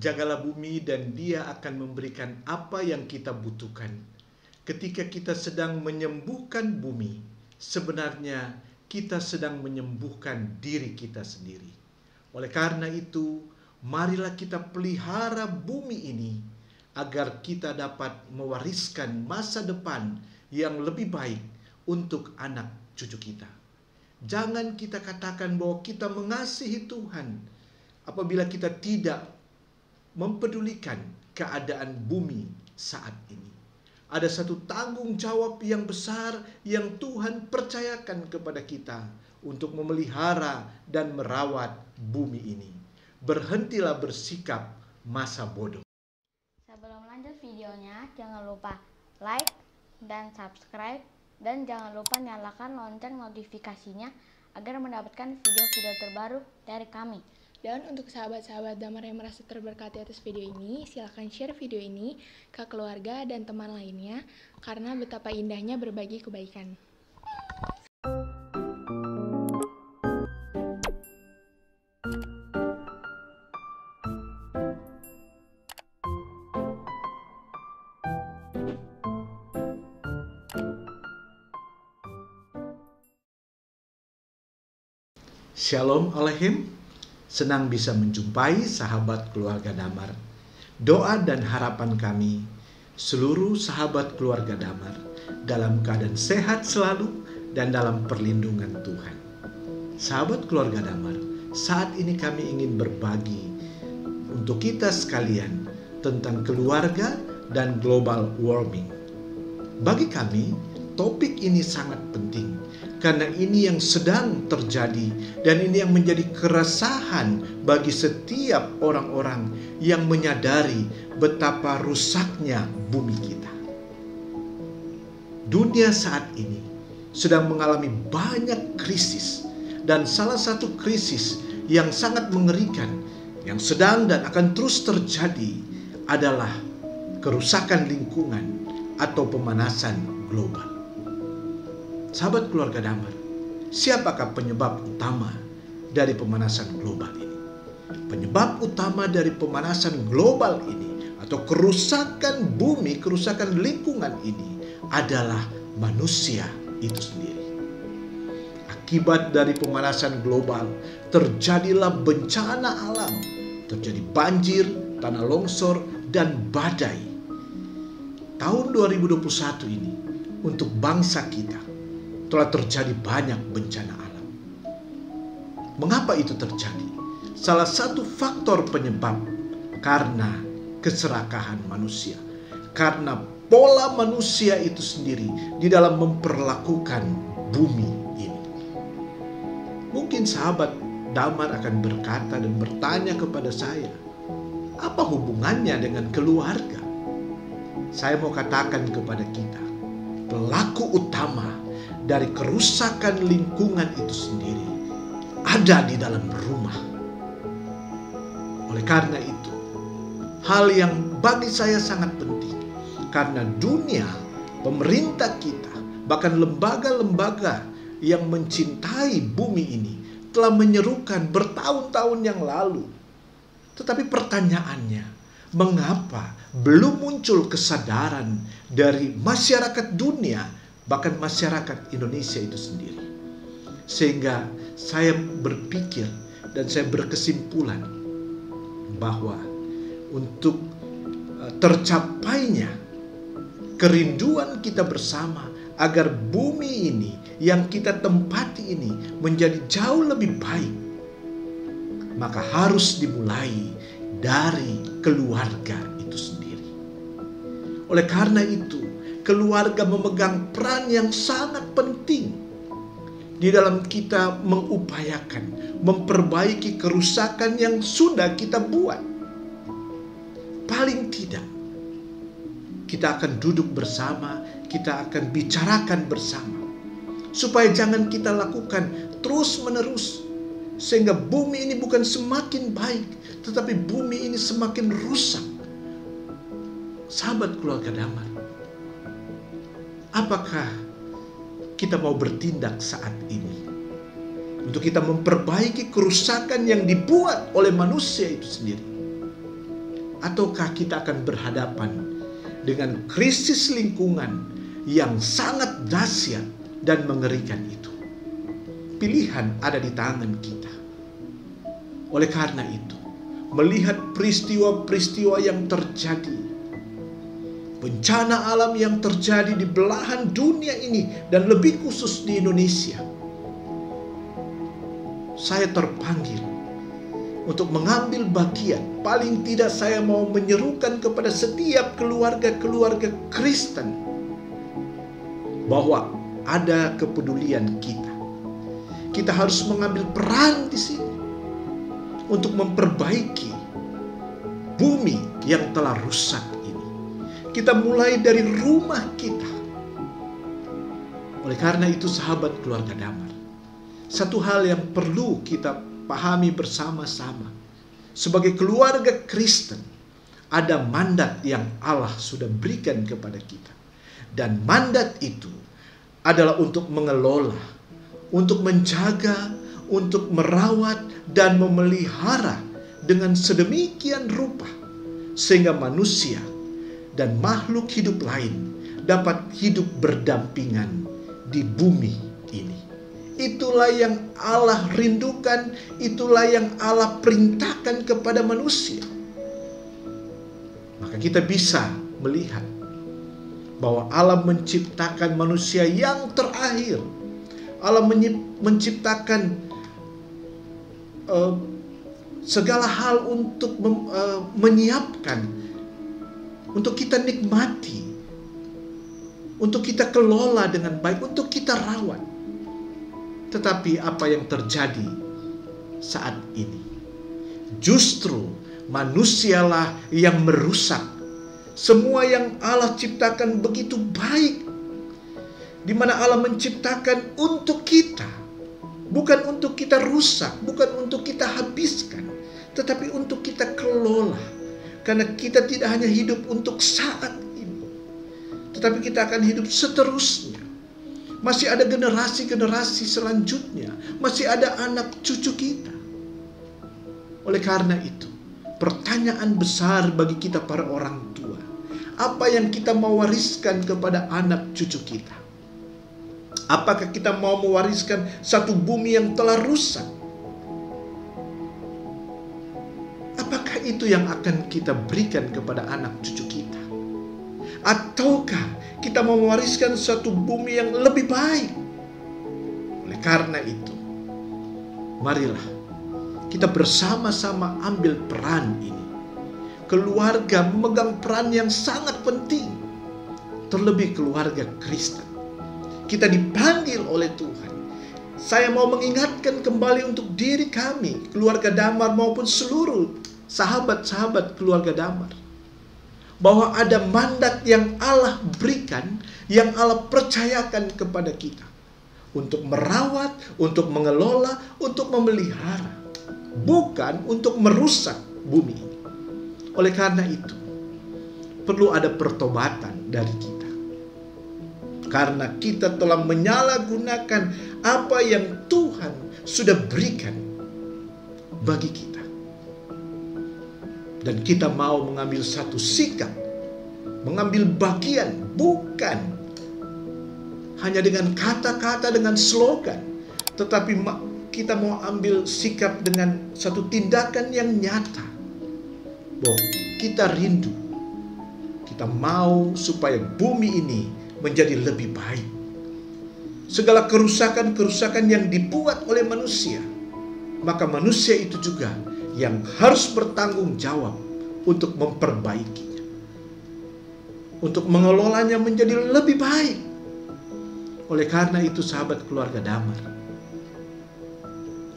Jagalah bumi dan Dia akan memberikan apa yang kita butuhkan. Ketika kita sedang menyembuhkan bumi, sebenarnya kita sedang menyembuhkan diri kita sendiri. Oleh karena itu, marilah kita pelihara bumi ini agar kita dapat mewariskan masa depan yang lebih baik untuk anak cucu kita. Jangan kita katakan bahwa kita mengasihi Tuhan apabila kita tidak mempedulikan keadaan bumi saat ini. Ada satu tanggung jawab yang besar yang Tuhan percayakan kepada kita untuk memelihara dan merawat bumi ini. Berhentilah bersikap masa bodoh. Sebelum lanjut videonya, jangan lupa like dan subscribe, dan jangan lupa nyalakan lonceng notifikasinya agar mendapatkan video-video terbaru dari kami. Dan untuk sahabat-sahabat Damar yang merasa terberkati atas video ini, silahkan share video ini ke keluarga dan teman lainnya, karena betapa indahnya berbagi kebaikan. Shalom Aleichem. Senang bisa menjumpai sahabat keluarga Damar. Doa dan harapan kami, seluruh sahabat keluarga Damar dalam keadaan sehat selalu dan dalam perlindungan Tuhan. Sahabat keluarga Damar, saat ini kami ingin berbagi untuk kita sekalian tentang keluarga dan global warming. Bagi kami, topik ini sangat penting karena ini yang sedang terjadi dan ini yang menjadi keresahan bagi setiap orang-orang yang menyadari betapa rusaknya bumi kita. Dunia saat ini sedang mengalami banyak krisis, dan salah satu krisis yang sangat mengerikan yang sedang dan akan terus terjadi adalah kerusakan lingkungan atau pemanasan global. Sahabat keluarga Damar, siapakah penyebab utama dari pemanasan global ini? Penyebab utama dari pemanasan global ini atau kerusakan bumi, kerusakan lingkungan ini adalah manusia itu sendiri. Akibat dari pemanasan global, terjadilah bencana alam, terjadi banjir, tanah longsor, dan badai. Tahun 2021 ini untuk bangsa kita telah terjadi banyak bencana alam. Mengapa itu terjadi? Salah satu faktor penyebab karena keserakahan manusia. Karena pola manusia itu sendiri di dalam memperlakukan bumi ini. Mungkin sahabat Damar akan berkata dan bertanya kepada saya, apa hubungannya dengan keluarga? Saya mau katakan kepada kita, pelaku utama dari kerusakan lingkungan itu sendiri ada di dalam rumah. Oleh karena itu, hal yang bagi saya sangat penting, karena dunia, pemerintah kita, bahkan lembaga-lembaga yang mencintai bumi ini telah menyerukan bertahun-tahun yang lalu. Tetapi pertanyaannya, mengapa belum muncul kesadaran dari masyarakat dunia, bahkan masyarakat Indonesia itu sendiri? Sehingga saya berpikir dan saya berkesimpulan bahwa untuk tercapainya kerinduan kita bersama agar bumi ini yang kita tempati ini menjadi jauh lebih baik, maka harus dimulai dari keluarga itu sendiri. Oleh karena itu, keluarga memegang peran yang sangat penting di dalam kita mengupayakan memperbaiki kerusakan yang sudah kita buat. Paling tidak, kita akan duduk bersama, kita akan bicarakan bersama, supaya jangan kita lakukan terus-menerus, sehingga bumi ini bukan semakin baik, tetapi bumi ini semakin rusak. Sahabat keluarga Damar, apakah kita mau bertindak saat ini untuk kita memperbaiki kerusakan yang dibuat oleh manusia itu sendiri? ataukah kita akan berhadapan dengan krisis lingkungan yang sangat dahsyat dan mengerikan itu? Pilihan ada di tangan kita. Oleh karena itu, melihat peristiwa-peristiwa yang terjadi, bencana alam yang terjadi di belahan dunia ini, dan lebih khusus di Indonesia, saya terpanggil untuk mengambil bagian. Paling tidak saya mau menyerukan kepada setiap keluarga-keluarga Kristen bahwa ada kepedulian kita. Kita harus mengambil peran di sini untuk memperbaiki bumi yang telah rusak ini. Kita mulai dari rumah kita. Oleh karena itu, sahabat keluarga Damar, satu hal yang perlu kita pahami bersama-sama. Sebagai keluarga Kristen, ada mandat yang Allah sudah berikan kepada kita. Dan mandat itu adalah untuk mengelola, untuk menjaga, untuk merawat dan memelihara dengan sedemikian rupa sehingga manusia dan makhluk hidup lain dapat hidup berdampingan di bumi ini. Itulah yang Allah rindukan, itulah yang Allah perintahkan kepada manusia. Maka kita bisa melihat bahwa Allah menciptakan manusia yang terakhir. Allah menciptakan segala hal untuk menyiapkan, untuk kita nikmati, untuk kita kelola dengan baik, untuk kita rawat. Tetapi apa yang terjadi saat ini? Justru manusialah yang merusak semua yang Allah ciptakan begitu baik. Di mana Allah menciptakan untuk kita, bukan untuk kita rusak, bukan untuk kita habiskan, tetapi untuk kita kelola. Karena kita tidak hanya hidup untuk saat ini, tetapi kita akan hidup seterusnya. Masih ada generasi-generasi selanjutnya, masih ada anak cucu kita. Oleh karena itu, pertanyaan besar bagi kita para orang tua, apa yang kita mau wariskan kepada anak cucu kita? Apakah kita mau mewariskan satu bumi yang telah rusak? Apakah itu yang akan kita berikan kepada anak cucu kita? Ataukah kita mau mewariskan satu bumi yang lebih baik? Oleh karena itu, marilah kita bersama-sama ambil peran ini. Keluarga memegang peran yang sangat penting, terlebih keluarga Kristen. Kita dipanggil oleh Tuhan. Saya mau mengingatkan kembali untuk diri kami, keluarga Damar maupun seluruh sahabat-sahabat keluarga Damar, bahwa ada mandat yang Allah berikan, yang Allah percayakan kepada kita, untuk merawat, untuk mengelola, untuk memelihara, bukan untuk merusak bumi ini. Oleh karena itu, perlu ada pertobatan dari kita. Karena kita telah menyalahgunakan apa yang Tuhan sudah berikan bagi kita. Dan kita mau mengambil satu sikap, mengambil bagian, bukan hanya dengan kata-kata, dengan slogan, tetapi kita mau ambil sikap dengan satu tindakan yang nyata. Bahwa kita rindu, kita mau supaya bumi ini menjadi lebih baik. Segala kerusakan-kerusakan yang dibuat oleh manusia, maka manusia itu juga yang harus bertanggung jawab untuk memperbaikinya, untuk mengelolanya menjadi lebih baik. Oleh karena itu, sahabat keluarga Damar,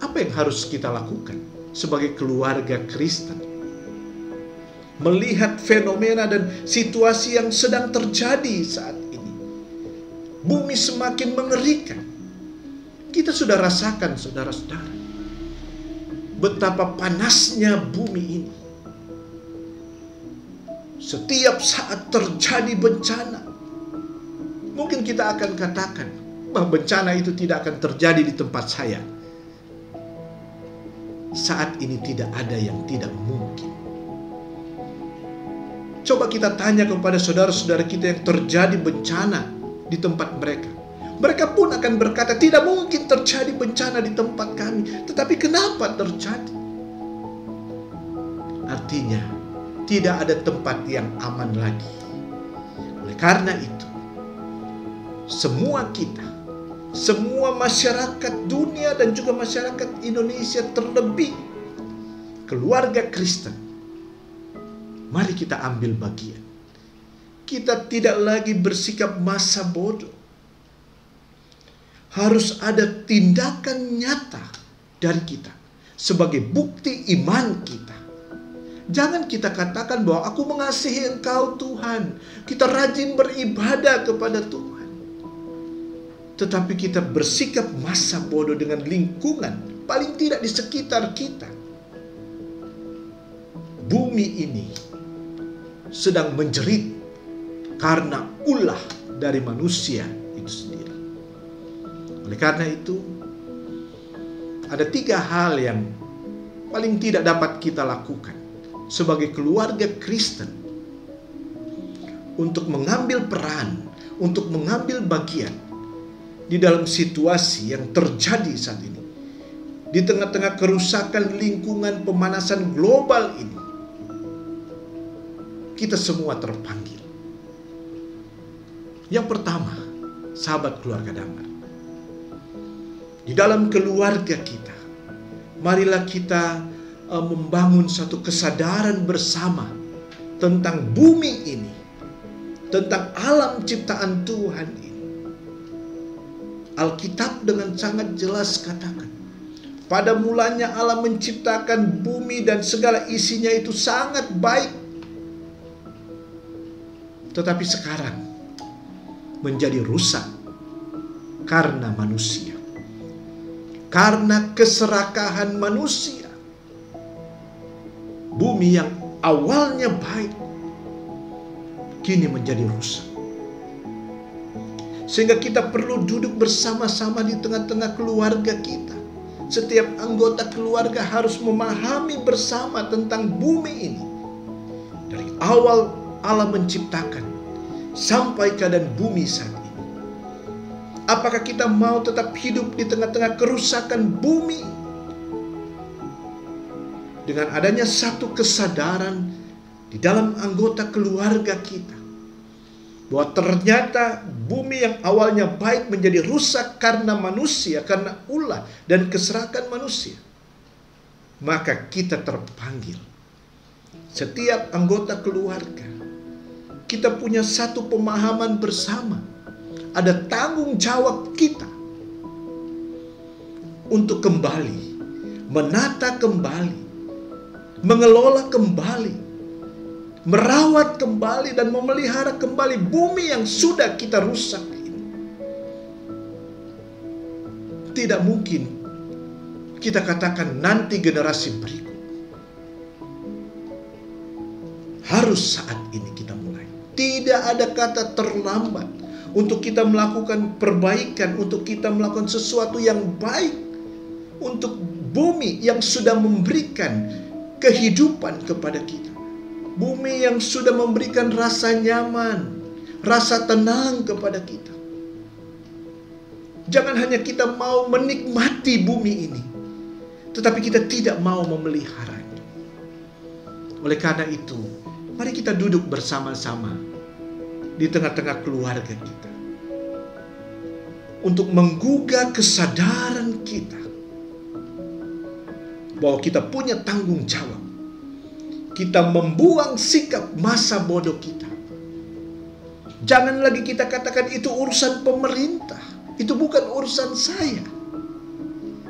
apa yang harus kita lakukan sebagai keluarga Kristen? Melihat fenomena dan situasi yang sedang terjadi saat ini, bumi semakin mengerikan. Kita sudah rasakan, saudara-saudara, betapa panasnya bumi ini. Setiap saat terjadi bencana, mungkin kita akan katakan bahwa bencana itu tidak akan terjadi di tempat saya. Saat ini tidak ada yang tidak mungkin. Coba kita tanya kepada saudara-saudara kita yang terjadi bencana di tempat mereka. Mereka pun akan berkata, tidak mungkin terjadi bencana di tempat kami. Tetapi kenapa terjadi? Artinya, tidak ada tempat yang aman lagi. Oleh karena itu, semua kita, semua masyarakat dunia dan juga masyarakat Indonesia, terlebih keluarga Kristen, mari kita ambil bagian. Kita tidak lagi bersikap masa bodoh. Harus ada tindakan nyata dari kita sebagai bukti iman kita. Jangan kita katakan bahwa aku mengasihi Engkau Tuhan, kita rajin beribadah kepada Tuhan, tetapi kita bersikap masa bodoh dengan lingkungan, paling tidak di sekitar kita. Bumi ini sedang menjerit karena ulah dari manusia itu sendiri. Oleh karena itu, ada 3 hal yang paling tidak dapat kita lakukan sebagai keluarga Kristen untuk mengambil peran, untuk mengambil bagian di dalam situasi yang terjadi saat ini. Di tengah-tengah kerusakan lingkungan, pemanasan global ini, kita semua terpanggil. Yang pertama, sahabat keluarga damai, di dalam keluarga kita, marilah kita membangun satu kesadaran bersama tentang bumi ini, tentang alam ciptaan Tuhan ini. Alkitab dengan sangat jelas katakan, pada mulanya Allah menciptakan bumi dan segala isinya itu sangat baik. Tetapi sekarang menjadi rusak karena manusia. Karena keserakahan manusia. Bumi yang awalnya baik kini menjadi rusak. Sehingga kita perlu duduk bersama-sama di tengah-tengah keluarga kita. Setiap anggota keluarga harus memahami bersama tentang bumi ini. Dari awal Allah menciptakan sampai keadaan bumi saat ini. Apakah kita mau tetap hidup di tengah-tengah kerusakan bumi? Dengan adanya satu kesadaran di dalam anggota keluarga kita, bahwa ternyata bumi yang awalnya baik menjadi rusak karena manusia, karena ulah dan keserakan manusia. Maka kita terpanggil, setiap anggota keluarga, kita punya satu pemahaman bersama. Ada tanggung jawab kita untuk kembali, menata kembali, mengelola kembali, merawat kembali dan memelihara kembali bumi yang sudah kita rusak ini. Tidak mungkin kita katakan nanti generasi berikut. Harus saat ini kita mulai. Tidak ada kata terlambat untuk kita melakukan perbaikan, untuk kita melakukan sesuatu yang baik untuk bumi yang sudah memberikan kehidupan kepada kita. Bumi yang sudah memberikan rasa nyaman, rasa tenang kepada kita. Jangan hanya kita mau menikmati bumi ini, tetapi kita tidak mau memeliharanya. Oleh karena itu, mari kita duduk bersama-sama di tengah-tengah keluarga kita untuk menggugah kesadaran kita bahwa kita punya tanggung jawab. Kita membuang sikap masa bodoh kita. Jangan lagi kita katakan itu urusan pemerintah, itu bukan urusan saya.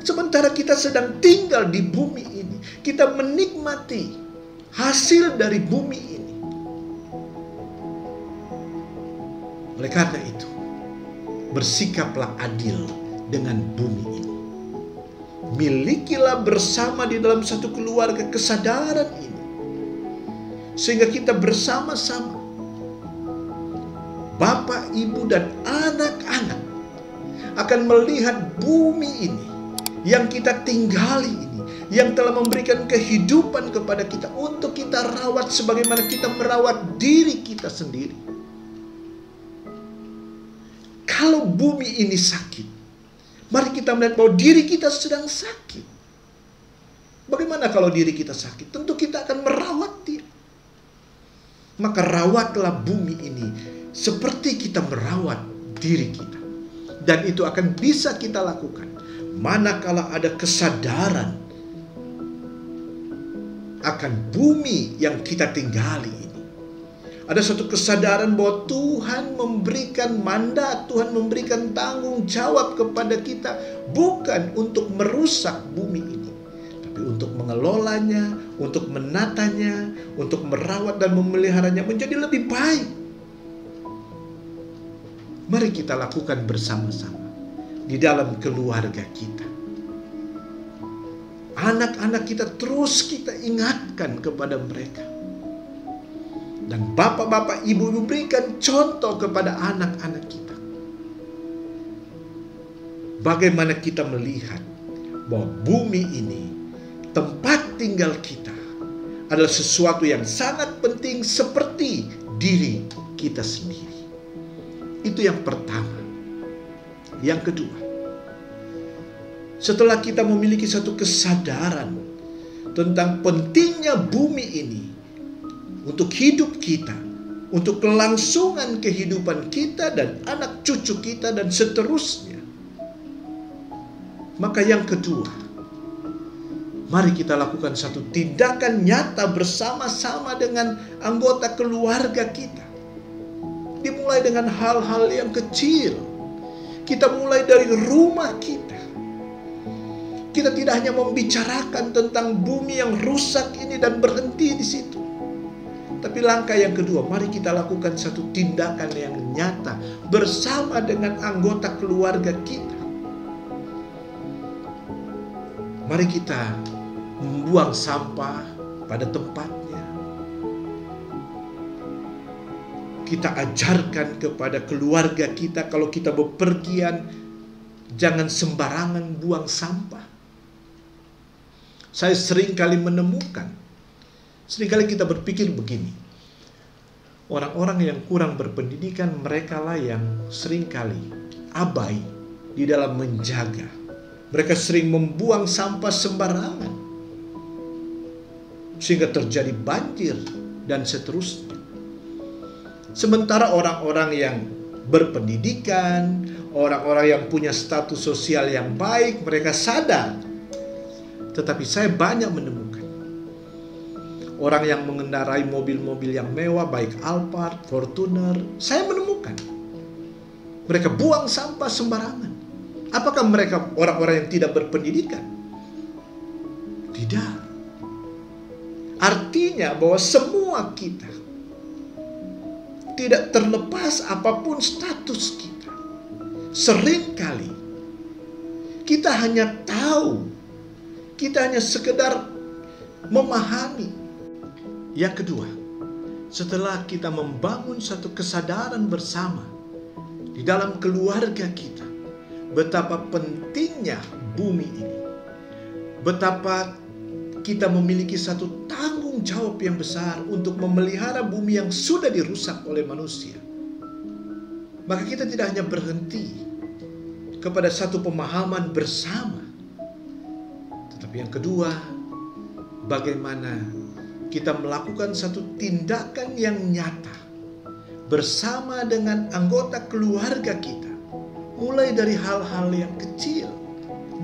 Sementara kita sedang tinggal di bumi ini, kita menikmati hasil dari bumi ini. Oleh karena itu, bersikaplah adil dengan bumi ini. Milikilah bersama di dalam satu keluarga kesadaran ini, sehingga kita bersama-sama, bapak, ibu, dan anak-anak, akan melihat bumi ini yang kita tinggali ini yang telah memberikan kehidupan kepada kita untuk kita rawat sebagaimana kita merawat diri kita sendiri. Kalau bumi ini sakit, mari kita melihat bahwa diri kita sedang sakit. Bagaimana kalau diri kita sakit? Tentu kita akan merawat dia. Maka rawatlah bumi ini seperti kita merawat diri kita. Dan itu akan bisa kita lakukan manakala ada kesadaran akan bumi yang kita tinggali ini. Ada suatu kesadaran bahwa Tuhan memberikan mandat, Tuhan memberikan tanggung jawab kepada kita, bukan untuk merusak bumi ini, tapi untuk mengelolanya, untuk menatanya, untuk merawat dan memeliharanya menjadi lebih baik. Mari kita lakukan bersama-sama di dalam keluarga kita. Anak-anak kita terus kita ingatkan kepada mereka. Dan bapak-bapak, ibu-ibu berikan contoh kepada anak-anak kita. Bagaimana kita melihat bahwa bumi ini, tempat tinggal kita, adalah sesuatu yang sangat penting seperti diri kita sendiri. Itu yang pertama. Yang kedua, setelah kita memiliki satu kesadaran tentang pentingnya bumi ini untuk hidup kita, untuk kelangsungan kehidupan kita dan anak cucu kita dan seterusnya, maka yang kedua, mari kita lakukan satu tindakan nyata bersama-sama dengan anggota keluarga kita. Dimulai dengan hal-hal yang kecil. Kita mulai dari rumah kita. Kita tidak hanya membicarakan tentang bumi yang rusak ini dan berhenti di situ. Tapi langkah yang kedua, mari kita lakukan satu tindakan yang nyata bersama dengan anggota keluarga kita. Mari kita membuang sampah pada tempatnya. Kita ajarkan kepada keluarga kita kalau kita bepergian, jangan sembarangan buang sampah. Saya seringkali menemukan, seringkali kita berpikir begini, orang-orang yang kurang berpendidikan, mereka lah yang seringkali abai di dalam menjaga. Mereka sering membuang sampah sembarangan, sehingga terjadi banjir dan seterusnya. Sementara orang-orang yang berpendidikan, orang-orang yang punya status sosial yang baik, mereka sadar. Tetapi saya banyak menemukan orang yang mengendarai mobil-mobil yang mewah, baik Alphard, Fortuner. Saya menemukan mereka buang sampah sembarangan. Apakah mereka orang-orang yang tidak berpendidikan? Tidak. Artinya bahwa semua kita, tidak terlepas apapun status kita, seringkali kita hanya tahu, kita hanya sekedar memahami. Yang kedua, setelah kita membangun satu kesadaran bersama di dalam keluarga kita, betapa pentingnya bumi ini, betapa kita memiliki satu tanggung jawab yang besar untuk memelihara bumi yang sudah dirusak oleh manusia. Maka kita tidak hanya berhenti kepada satu pemahaman bersama, tetapi yang kedua, bagaimana kita melakukan satu tindakan yang nyata bersama dengan anggota keluarga kita, mulai dari hal-hal yang kecil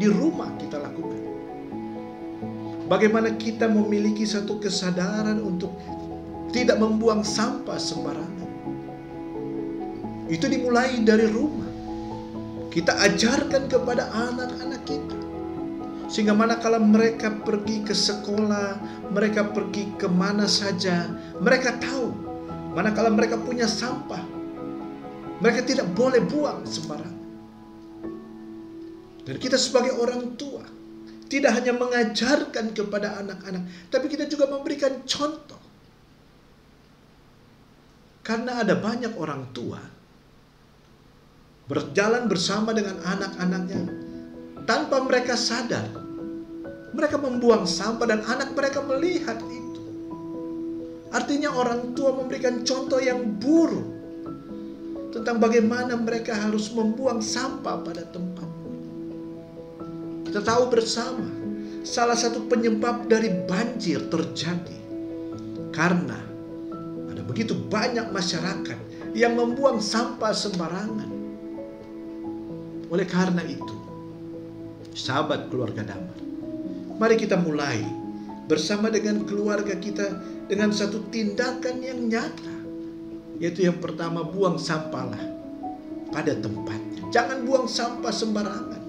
di rumah kita lakukan. Bagaimana kita memiliki satu kesadaran untuk tidak membuang sampah sembarangan. Itu dimulai dari rumah. Kita ajarkan kepada anak-anak kita, sehingga manakala mereka pergi ke sekolah, mereka pergi kemana saja, mereka tahu manakala mereka punya sampah, mereka tidak boleh buang sembarangan. Dan kita sebagai orang tua tidak hanya mengajarkan kepada anak-anak, tapi kita juga memberikan contoh. Karena ada banyak orang tua berjalan bersama dengan anak-anaknya tanpa mereka sadar, Mereka membuang sampah dan anak mereka melihat itu. Artinya orang tua memberikan contoh yang buruk tentang bagaimana mereka harus membuang sampah pada tempatnya. Kita tahu bersama, salah satu penyebab dari banjir terjadi karena ada begitu banyak masyarakat yang membuang sampah sembarangan. Oleh karena itu, sahabat keluarga Damar, mari kita mulai bersama dengan keluarga kita dengan satu tindakan yang nyata. Yaitu yang pertama, buang sampahlah pada tempatnya. Jangan buang sampah sembarangan.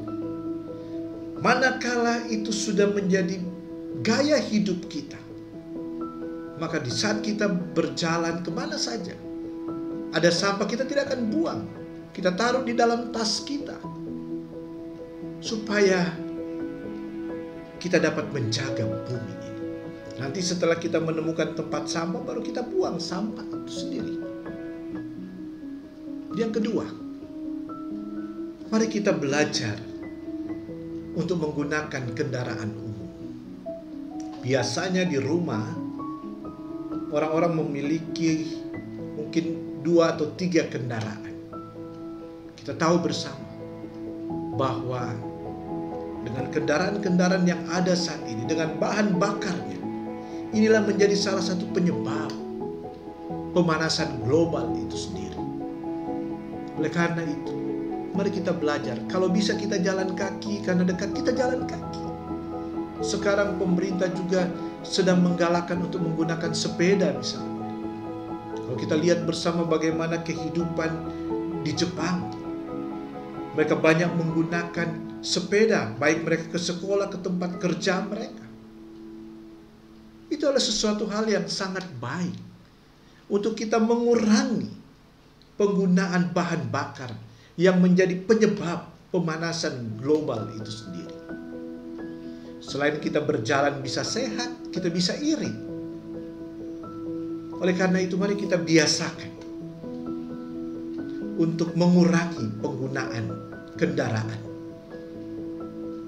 Manakala itu sudah menjadi gaya hidup kita, maka di saat kita berjalan kemana saja, ada sampah kita tidak akan buang. Kita taruh di dalam tas kita, supaya kita dapat menjaga bumi ini. Nanti setelah kita menemukan tempat sampah, baru kita buang sampah itu sendiri. Yang kedua, mari kita belajar untuk menggunakan kendaraan umum. Biasanya di rumah, orang-orang memiliki mungkin 2 atau 3 kendaraan. Kita tahu bersama bahwa dengan kendaraan-kendaraan yang ada saat ini, dengan bahan bakarnya, inilah menjadi salah satu penyebab pemanasan global itu sendiri. Oleh karena itu, mari kita belajar. Kalau bisa kita jalan kaki, karena dekat kita jalan kaki. Sekarang pemerintah juga sedang menggalakkan untuk menggunakan sepeda misalnya. Kalau kita lihat bersama bagaimana kehidupan di Jepang, mereka banyak menggunakan sepeda, baik mereka ke sekolah, ke tempat kerja mereka. Itu adalah sesuatu hal yang sangat baik untuk kita mengurangi penggunaan bahan bakar yang menjadi penyebab pemanasan global itu sendiri. Selain kita berjalan bisa sehat, kita bisa irit. Oleh karena itu, mari kita biasakan untuk mengurangi penggunaan kendaraan,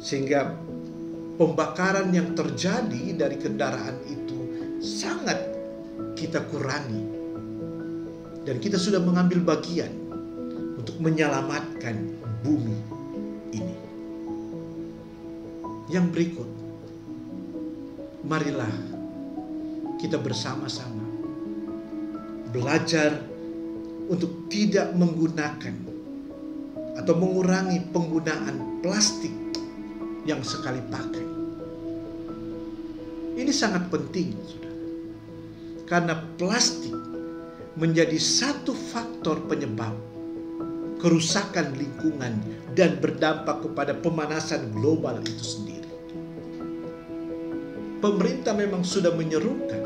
sehingga pembakaran yang terjadi dari kendaraan itu sangat kita kurangi. Dan kita sudah mengambil bagian untuk menyelamatkan bumi ini. Yang berikut, marilah kita bersama-sama belajar untuk tidak menggunakan atau mengurangi penggunaan plastik yang sekali pakai. Ini sangat penting, saudara, karena plastik menjadi satu faktor penyebab kerusakan lingkungan dan berdampak kepada pemanasan global itu sendiri. Pemerintah memang sudah menyerukan,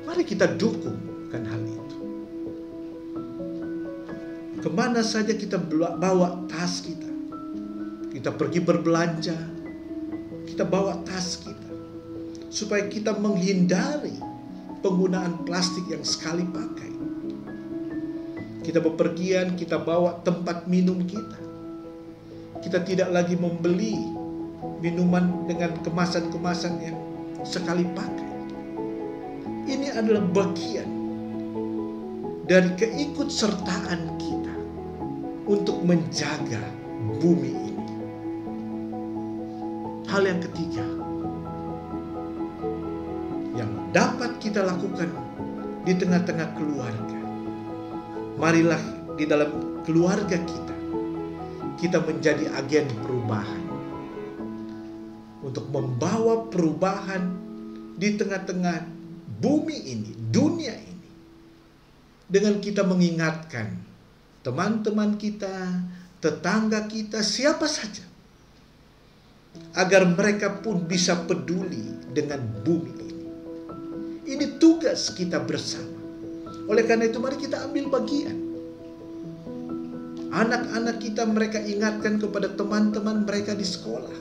mari kita dukungkan hal itu. Kemana saja kita bawa tas kita, kita pergi berbelanja, kita bawa tas kita, supaya kita menghindari penggunaan plastik yang sekali pakai. Kita bepergian, kita bawa tempat minum kita. Kita tidak lagi membeli minuman dengan kemasan-kemasan yang sekali pakai. Ini adalah bagian dari keikutsertaan kita untuk menjaga bumi ini. Hal yang ketiga yang dapat kita lakukan di tengah-tengah keluarga, marilah di dalam keluarga kita menjadi agen perubahan, untuk membawa perubahan di tengah-tengah bumi ini, dunia ini, dengan kita mengingatkan teman-teman kita, tetangga kita, siapa saja, agar mereka pun bisa peduli dengan bumi ini. Ini tugas kita bersama. Oleh karena itu, mari kita ambil bagian. Anak-anak kita, mereka ingatkan kepada teman-teman mereka di sekolah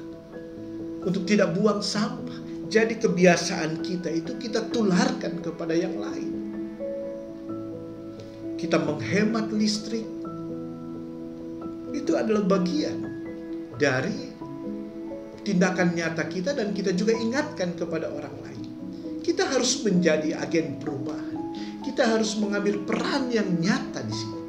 untuk tidak buang sampah. Jadi kebiasaan kita itu kita tularkan kepada yang lain. Kita menghemat listrik. Itu adalah bagian dari tindakan nyata kita dan kita juga ingatkan kepada orang lain. Kita harus menjadi agen perubahan. Kita harus mengambil peran yang nyata di sini.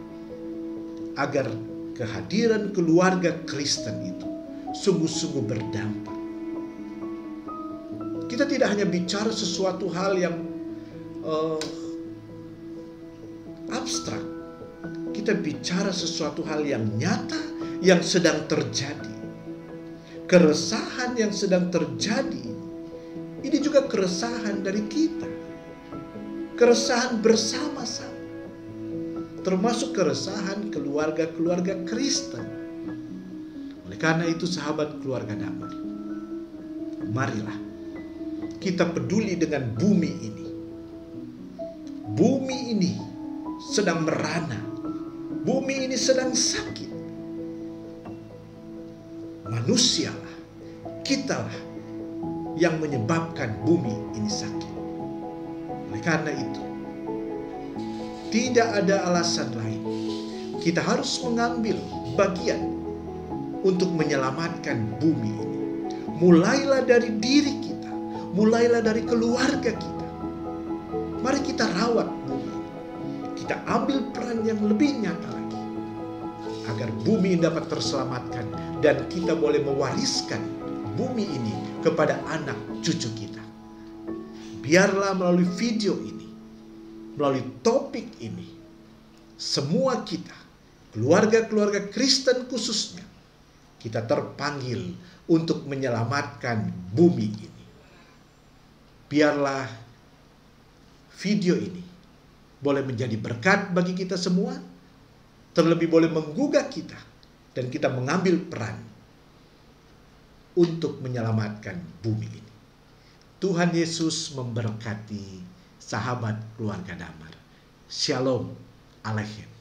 Agar kehadiran keluarga Kristen itu sungguh-sungguh berdampak. Kita tidak hanya bicara sesuatu hal yang abstrak. Kita bicara sesuatu hal yang nyata yang sedang terjadi. Keresahan yang sedang terjadi ini juga keresahan dari kita. Keresahan bersama-sama. Termasuk keresahan keluarga-keluarga Kristen. Oleh karena itu sahabat keluarga damai, marilah kita peduli dengan bumi ini. Bumi ini sedang merana. Bumi ini sedang sakit. Manusialah, kitalah yang menyebabkan bumi ini sakit. Oleh karena itu, tidak ada alasan lain. Kita harus mengambil bagian untuk menyelamatkan bumi ini. Mulailah dari diri kita, mulailah dari keluarga kita. Mari kita rawat bumi ini. Kita ambil peran yang lebih nyata lagi, agar bumi ini dapat terselamatkan dan kita boleh mewariskan bumi ini kepada anak cucu kita. Biarlah melalui video ini, melalui topik ini, semua kita, keluarga-keluarga Kristen khususnya, kita terpanggil untuk menyelamatkan bumi ini. Biarlah video ini boleh menjadi berkat bagi kita semua, terlebih boleh menggugah kita, dan kita mengambil peran untuk menyelamatkan bumi ini. Tuhan Yesus memberkati sahabat keluarga damai. Shalom Aleichem.